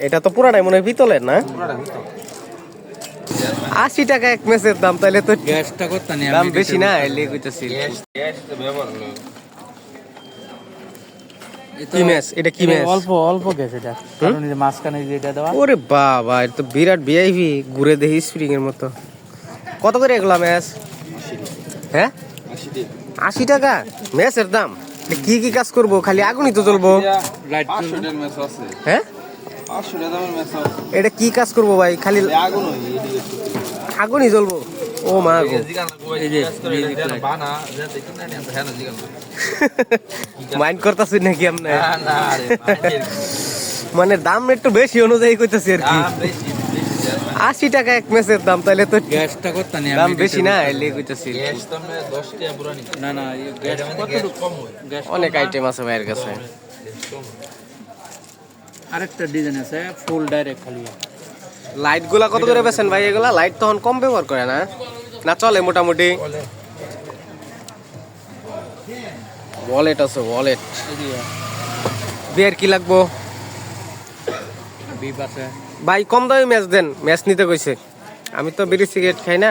এটা তো পুরাটাই মনে হয় পিতলের না? 80 টাকা এক মেসের দাম, তাহলে তো গ্যাসটা করতে নেই দাম বেশি না? এলে কইতাছি কি মেস? এটা কি মেস? অল্প অল্প গ্যাস এটা, কারণ এই যে মাঝখানে যেটা দেওয়া। ওরে বাবা, এটা তো বিরাট ভিআইপি, ঘুরে দেখি স্প্রিং এর মতো। কত করে এগুলা মেস? হ্যাঁ 80 টাকা মেসের দাম। কি কি কাজ করবো? খালি আগুনই তো জ্বলবো। হ্যাঁ এটা কি কাজ করবো ভাই? খালি আগুনই জ্বলবো? ও মা গো, মাইন্ড করতেছি নাকি আপনি? মানে দাম একটু বেশি অনুযায়ী কইতাছি আর কি। 80 টাকা এক মেসের দাম, তাহলে তো গ্যাসটা করতে নেই দাম বেশি না? এলে কইতাছি না না, গ্যাস কতটুকু কম হয়? অনেক আইটেম আছে ভাইয়ের কাছে। আরেকটা ডিজাইন আছে ফুল ডাইরেক্ট খালি। লাইট গুলা কত করে বেছেন ভাই? এগুলা লাইট তখন কম ব্যবহার করে না, না চলে মোটামুটি? ওয়ালেট আছে, ওয়ালেট। বিয়ের কি লাগবো বিপ আছে ভাই? কম দামে ম্যাচ দেন, ম্যাচ নিতে কইছে। আমি তো বিড়ি সিগারেট খাই না,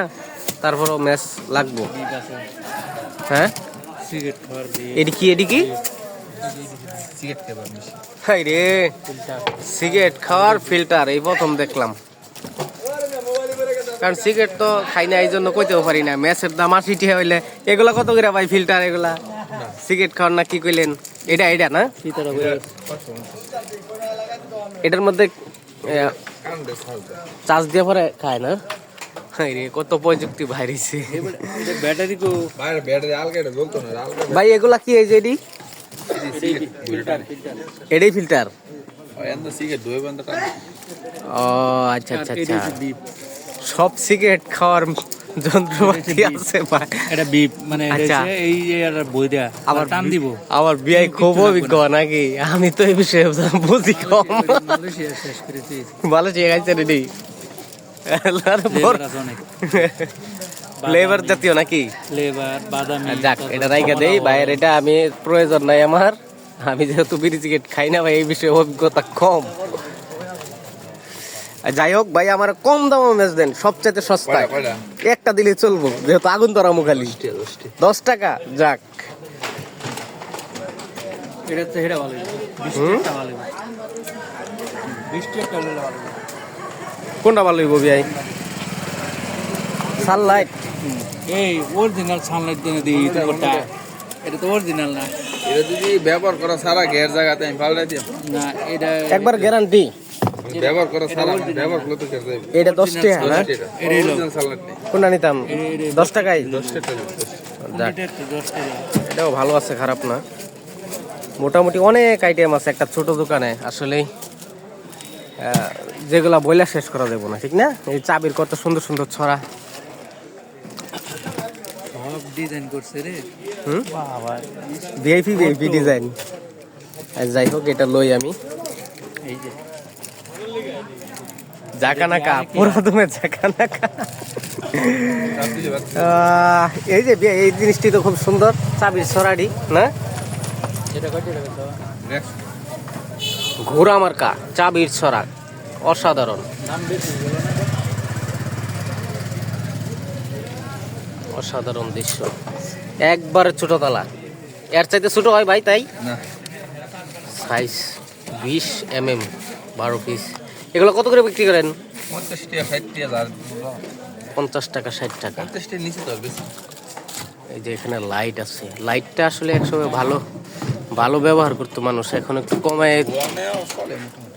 তারপরও ম্যাচ লাগবো। বিপ আছে। হ্যাঁ সিগারেট খাওয়ার বিপ। এডি কি? এডি কি? সিগারেট খাবার মেশিন। হাই রে, সিগারেট খাওয়ার ফিল্টার এই প্রথম দেখলাম। কারণ সিগারেট তো খাই না, এই জন্য কইতেও পারি না। ম্যাচের দাম 80 টাকা হইলে এগুলা কত করে ভাই ফিল্টার? এগুলা সিগারেট খাওয়ার না কি কইলেন? এটা এটা না? এটার মধ্যে চার্জ দিয়ে পরে খায় না? হাই রে, কত প্রযুক্তি বাইরেছে। ব্যাটারি তো ব্যাটারি আলগা বলতো না ভাই এগুলা কি? এই যে এডি এটাই ফিল্টার? ও আচ্ছা আচ্ছা আচ্ছা, সব সিগারেট খাওয়ার যন্ত্রপাতি আছে ভাই। এটা বিপ মানে এই আর বই দেয়া আবার টান দিব। আমার বিয়াই খুব অভিজ্ঞ নাকি? আমি তো এই বিষয়ে বুঝি কম। ভালো ঠিক আছে রেডি। ফ্লেভার জাতীয় নাকি? ফ্লেভার বাদামি। যাক, এটা রাইখা দেই ভাইয়ের, এটা আমি প্রয়োজন নাই আমার। আমি যেহেতু বিড়ি সিগারেট খাই না ভাই, এই বিষয়ে অভিজ্ঞতা কম। যাই হোক ভাই, আমার কম দামে ম্যাচ দেন, সবচেয়ে সস্তায় একটা দিলে চলবো, যেহেতু আগুন ধরা মুখালি। 10 টাকা। যাক, এটা তো হেডা ভালো। 20 টাকা ভালো। 20 টাকা ভালো। কোনটা ভালো হইব ভাই? সানলাইট? এই অরিজিনাল সানলাইট দেনে দিই তোমারটা। এটা তো অরিজিনাল না। এটা যদি ব্যবহার করা সারা গ্যার জায়গাতে আমি পাল্টাই দিই না। এটা একবার গ্যারান্টি। ব্যবহার করা সারা ব্যবহার করতে চাই। এটা 10 টাকা না? এটা অরিজিনাল সানলাইট নেই। কোনটা নিতাম? 10 টাকায়। 10 টাকা। যাক, এটাও ভালো আছে, খারাপ না। মোটামুটি অনেক আইটেম আছে একটা ছোট দোকানে, আসলেই যেগুলা বইলা শেষ করা যাবে না, ঠিক না? এই চাবির কত সুন্দর সুন্দর ছড়া, সব ডিজাইন করছে রে। বাবা, ভিআইপি ভিআইপি ডিজাইন। যাই হোক, এটা লই আমি। এই যে জাকানাকা, পুরো তুমি জাকানাকা। এই যে এই জিনিসটি তো খুব সুন্দর, চাবির ছড়াটি না? ঘোড়া মার্কা চাবির ছড়া, অসাধারণ, অসাধারণ দৃশ্য। একবারে ছোট তালা, এর চাইতে ছোট হয় ভাই? তাই সাইজ 20 mm, 12 পিস। এগুলো কত করে বিক্রি করেন? 50 টাকা, 60 টাকা। 50 টাকা, 60 টাকা। 50 টাকা নিচে তো বেশি। এই যে এখানে লাইট আছে, লাইটটা আসলে একসময় ভালো ভালো ব্যবহার করতো মানুষ, এখন একটু কমায়,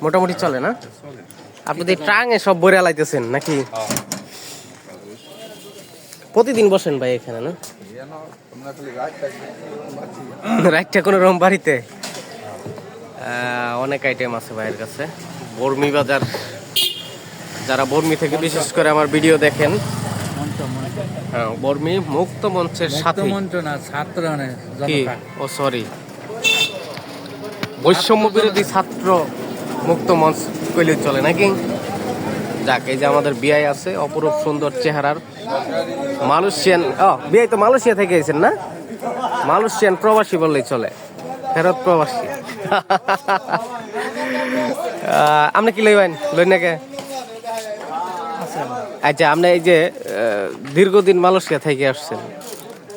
মোটামুটি চলে না? আপনি তো ট্রাঙে সব বইরা লাইতেছেন নাকি? প্রতিদিন বসেন ভাই এখানে না? রাইটটা কোনো রকম বাড়িতে অনেক আইটেম আছে ভাইয়ের কাছে। বর্মি বাজার, যারা বর্মি থেকে বিশেষ করে আমার ভিডিও দেখেন, হ্যাঁ, বর্মি মুক্ত মঞ্চের সাথে, ও সরি, বৈষম্য বিরোধী ছাত্র মুক্ত মঞ্চ কইলে চলে নাকি? যাক, এই যে আমাদের বিআই আছে, অপরূপ সুন্দর চেহারার মালয়েশিয়ান। বিআই তো মালয়েশিয়া থেকে এসেছেন না? মালয়েশিয়ান প্রবাসী বললেই চলে, ফেরত প্রবাসী। আপনি কি লইবেন লই নাকি? আচ্ছা, আপনি এই যে দীর্ঘদিন মালয়েশিয়া থেকে আসছেন,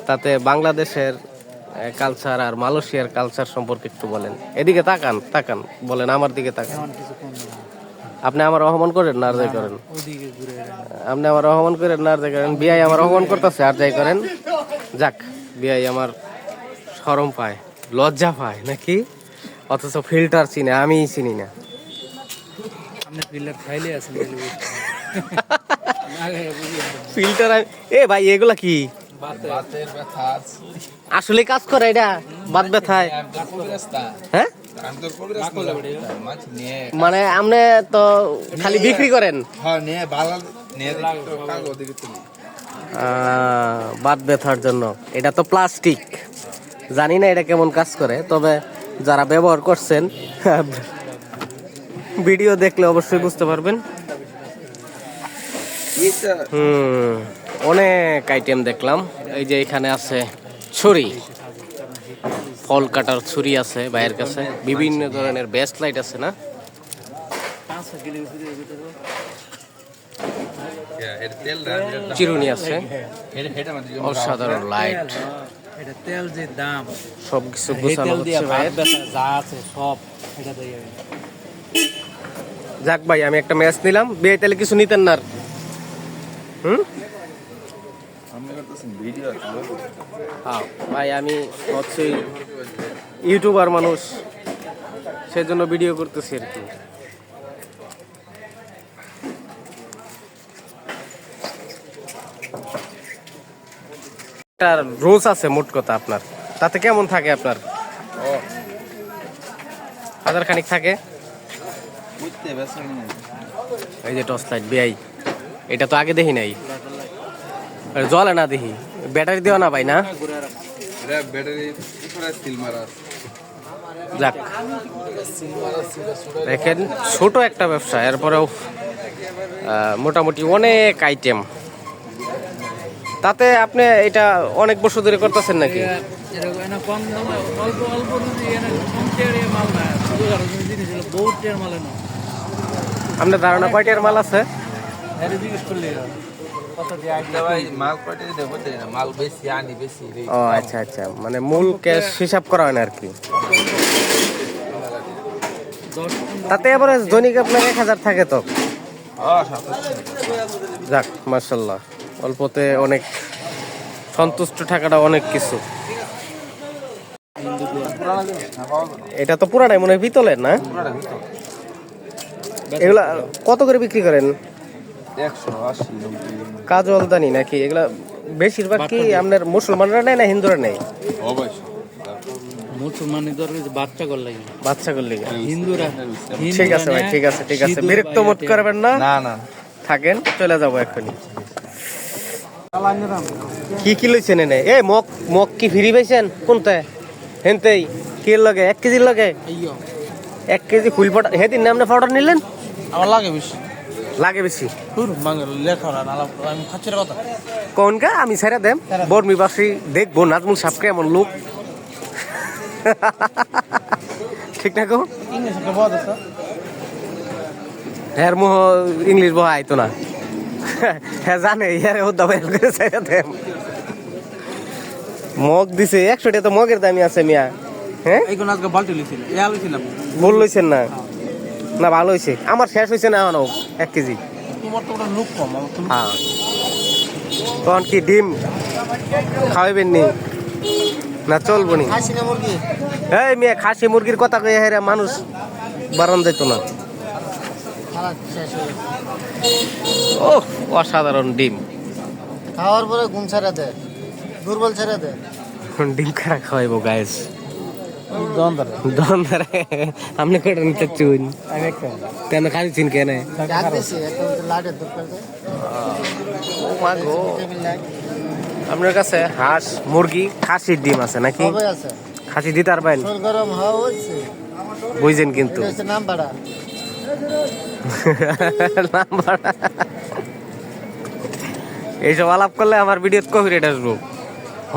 তাতে বাংলাদেশের কালচার আর মালয়েশিয়ার কালচার সম্পর্কে একটু বলেন। এদিকে তাকান তাকান, বলেন আমার দিকে তাকান। আপনি আমার অপমান করেন না আর যাই করেন, আপনি আমার অপমান করেন না আর যাই করেন। বিআই আমার অপমান করতেছে আর যাই করেন। যাক, বিআই আমার শরম পায়, লজ্জা পায় নাকি, অথচ ফিল্টার চিনে, আমি চিনি না। ফিল্টার এ ভাই, এগুলা কি আসলে কাজ করে এটা? বাত ব্যথায়? হ্যাঁ, মানে আপনি তো খালি বিক্রি করেন? বাত ব্যথার জন্য। এটা তো প্লাস্টিক, জানি না এটা কেমন কাজ করে, তবে যারা ব্যবহার করছেন ভিডিও দেখলে অবশ্যই বুঝতে পারবেন। অনেক আইটেম দেখলাম। এই যে এখানে আছে ছুরি, ফল কাটার ছুরি আছে ভাইয়ের কাছে, বিভিন্ন ধরনের বেস্ট লাইট আছে না? চিরুনি আছে, অসাধারণ লাইট, তেল যে দাম সবকিছু গোছানো হচ্ছে ভাইয়ের। যাক ভাই, আমি একটা ম্যাচ নিলাম। বিয়ে তাহলে কিছু নিতেন না? হ্যাঁ ভাই, আমি হচ্ছে ইউটিউবার মানুষ, সেজন্য ভিডিও করতেছি আর কি। একটা রোজ আছে মোট কথা আপনার, তাতে কেমন থাকে আপনার? হাজার খানিক থাকে। এই যে টর্চ লাইট বিআই, এটা তো আগে দেখি নাই, জ্বলে না দেখি। ব্যাটারি দেওয়া না ভাই না? যাক, দেখেন ছোট একটা ব্যবসা, এরপরেও মোটামুটি অনেক আইটেম। তাতে আপনি এটা অনেক বছর ধরে করতেছেন নাকি? আপনার ধারণা কয়টার মাল আছে? ও আচ্ছা আচ্ছা, মানে মূল ক্যাশ হিসাব করা হয় না আর কি। তাতে এবারে দৈনিক আপনার 1000 থাকে তো? যাক মাশাআল্লাহ, অল্পতে অনেক সন্তুষ্ট থাকাটা অনেক কিছু। এটা তো পুরাটাই মনে হয় পিতলের না? এগুলা কত করে বিক্রি করেন? 180। কাজলদানি নাকি এগুলা? বেশিরভাগ কি আপনার মুসলমানরা নেয় না হিন্দুরা নেয়? বাচ্চা করলে হিন্দুরা। ঠিক আছে ভাই, ঠিক আছে ঠিক আছে, বিরক্ত বোধ করবেন না। থাকেন, চলে যাবো এখনই। কি কি লইছেন এনে? এ মগ, মগ কি ফ্রি পাইছেন? কোনটা? হেনতেই কি লাগে? 1 কেজির লাগে? 1 কেজি ফুল পাউডার। হেদিন না আপনি পাউডার নিলেন? আমার লাগে বেশি। লাগে বেশি? আমি খাচ্ছি কথা কোন কা? আমি ছেড়ে দেম বর্মিবাসী দেখবো নাজমুল সাহেব কেমন লোক। ঠিক না গো? হ্যাঁ, মোহ ইংলিশ বহা আইতো না। হ্যাঁ জানে, ইয়ারে ও দাবাই করে ছেড়ে দেম। মগ দিছে 100 টাকা, তো মগের দামই আছে মিয়া। হ্যাঁ, ভুল লইছেন না? না ভালো হয়েছে, আমার শেষ হয়েছে না এখনো 1 কেজি। হ্যাঁ, তখন কি ডিম খাওয়াইবেন নি না চলবো নি? এই মেয়ে, খাসি মুরগির কথা কয়ে হেরে মানুষ বারণ যাইতো না। ও অসাধারণ ডিম, খাওয়ার পরে ঘুম ছেড়ে দেয়, দুর্বল ছেড়ে দেয়। ডিম খারা খাওয়াইবো গাইস। দন্দরে আপনি কটা নিতে চুন কেন খাইছেন কেন? আপনার কাছে হাঁস মুরগি খাসির ডিম আছে নাকি? খাসি দিতে পারবেন? বুঝছেন কিন্তু নাম ভাড়া এইসব আলাপ করলে আমার ভিডিও কপিরাইট আসবো।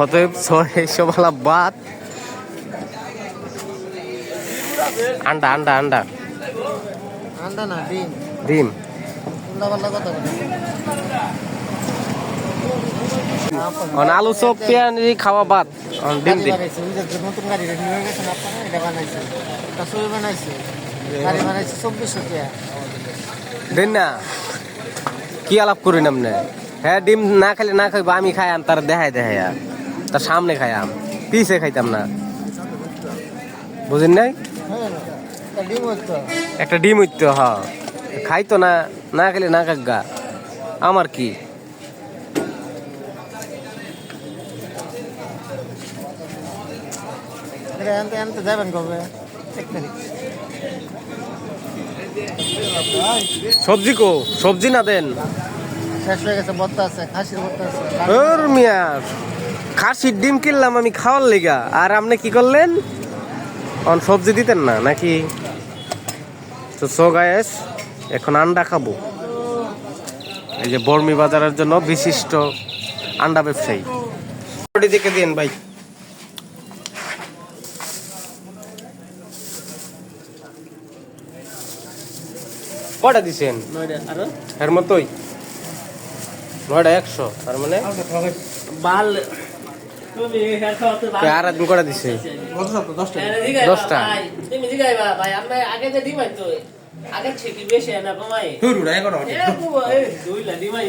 অতএব এইসব আলাপ বাদ। আন্ডা আন্ডা আন্ডা আন্ডা না ডিম ডিম। উল্টা পাল্টা কথা বলে আলু চপ পেঁয়াজি খাওয়া বাদ, ডিম দিন। নতুন গাড়ি রেডি হয়ে গেছে না আপনারা, এটা বানাইছে কাসুরি বানাইছে, গাড়ি বানাইছে 2400 টাকা। দেন না, কি আলাপ করেন আপনি? হ্যাঁ ডিম না খেলে না খাইব, আমি খাইয়াম তার দেখায় তার সামনে খাইয়াম, পিছে খাইতাম না, বুঝেন নাই? হ্যাঁ তা ডিম হইতো একটা ডিম হইতো, হ খাইতো না, না খেলে না খাগা, আমার কি? এটা আনতে আনতে যাবেন কবে? 1 তারিখ। সবজি কো, সবজি না দেন। শেষ হয়ে গেছে, ভর্তা আছে, খাসির ভর্তা আছে। ওর মিয়া, খাসির ডিম কিনলাম আমি খাওয়ার লেগা, আর আপনি কি করলেন? সবজি দিতেন না নাকি? তো সো গায়েস, এখন আন্ডা খাবো। এই যে বর্মি বাজারের জন্য বিশিষ্ট আন্ডা ব্যবসায়ী। দিকে দিন ভাই। কটা দিছেন? এর মতোই 9টা 100, তার মানে আর একদিন কটা দিছে? 10টা। তুমি জিগাইবা ভাই, আমরা আগে যে ডিম হইতো আগে থেকে বেশি না কমাই। হুরুড়া এগারো। দুইলা ডিমাই